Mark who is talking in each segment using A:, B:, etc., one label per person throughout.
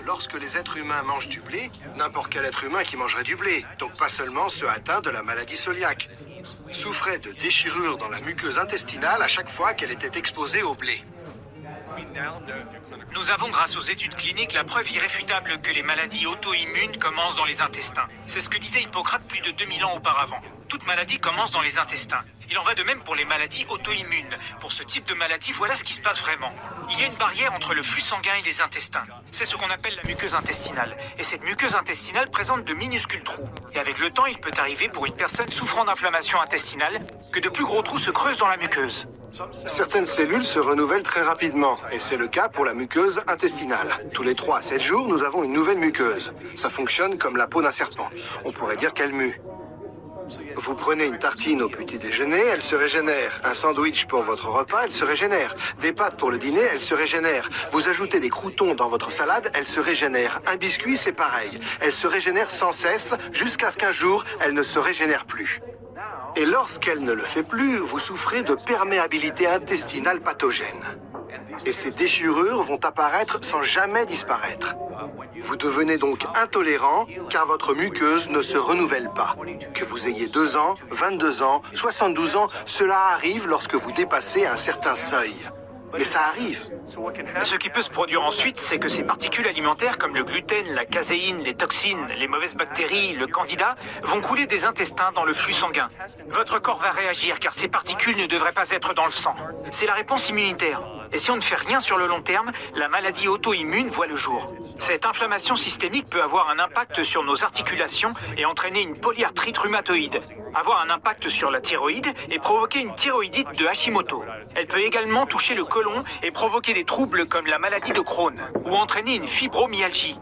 A: lorsque les êtres humains mangent du blé, n'importe quel être humain qui mangerait du blé, donc pas seulement ceux atteints de la maladie cœliaque, souffrait de déchirures dans la muqueuse intestinale à chaque fois qu'elle était exposée au blé.
B: Nous avons, grâce aux études cliniques, la preuve irréfutable que les maladies auto-immunes commencent dans les intestins. C'est ce que disait Hippocrate plus de 2000 ans auparavant. Toute maladie commence dans les intestins. Il en va de même pour les maladies auto-immunes. Pour ce type de maladie, voilà ce qui se passe vraiment. Il y a une barrière entre le flux sanguin et les intestins. C'est ce qu'on appelle la muqueuse intestinale. Et cette muqueuse intestinale présente de minuscules trous. Et avec le temps, il peut arriver pour une personne souffrant d'inflammation intestinale que de plus gros trous se creusent dans la muqueuse.
A: Certaines cellules se renouvellent très rapidement, et c'est le cas pour la muqueuse intestinale. Tous les 3 à 7 jours, nous avons une nouvelle muqueuse. Ça fonctionne comme la peau d'un serpent. On pourrait dire qu'elle mue. Vous prenez une tartine au petit déjeuner, elle se régénère. Un sandwich pour votre repas, elle se régénère. Des pâtes pour le dîner, elle se régénère. Vous ajoutez des croûtons dans votre salade, elle se régénère. Un biscuit, c'est pareil. Elle se régénère sans cesse, jusqu'à ce qu'un jour, elle ne se régénère plus. Et lorsqu'elle ne le fait plus, vous souffrez de perméabilité intestinale pathogène. Et ces déchirures vont apparaître sans jamais disparaître. Vous devenez donc intolérant car votre muqueuse ne se renouvelle pas. Que vous ayez 2 ans, 22 ans, 72 ans, cela arrive lorsque vous dépassez un certain seuil. Mais ça arrive.
B: Ce qui peut se produire ensuite, c'est que ces particules alimentaires comme le gluten, la caséine, les toxines, les mauvaises bactéries, le candida, vont couler des intestins dans le flux sanguin. Votre corps va réagir car ces particules ne devraient pas être dans le sang. C'est la réponse immunitaire. Et si on ne fait rien sur le long terme, la maladie auto-immune voit le jour. Cette inflammation systémique peut avoir un impact sur nos articulations et entraîner une polyarthrite rhumatoïde, avoir un impact sur la thyroïde et provoquer une thyroïdite de Hashimoto. Elle peut également toucher le côlon et provoquer des troubles comme la maladie de Crohn ou entraîner une fibromyalgie.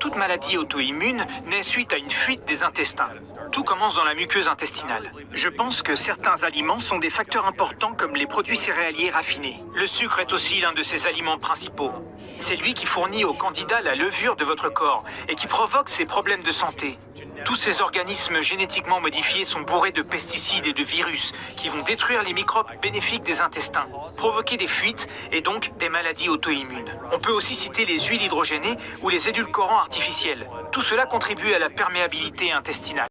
B: Toute maladie auto-immune naît suite à une fuite des intestins. Tout commence dans la muqueuse intestinale. Je pense que certains aliments sont des facteurs importants comme les produits céréaliers raffinés. Le sucre est aussi l'un de ces aliments principaux. C'est lui qui fournit aux candidats la levure de votre corps et qui provoque ces problèmes de santé. Tous ces organismes génétiquement modifiés sont bourrés de pesticides et de virus qui vont détruire les microbes bénéfiques des intestins, provoquer des fuites et donc des maladies auto-immunes. On peut aussi citer les huiles hydrogénées ou les édulcorants artificiels. Tout cela contribue à la perméabilité intestinale.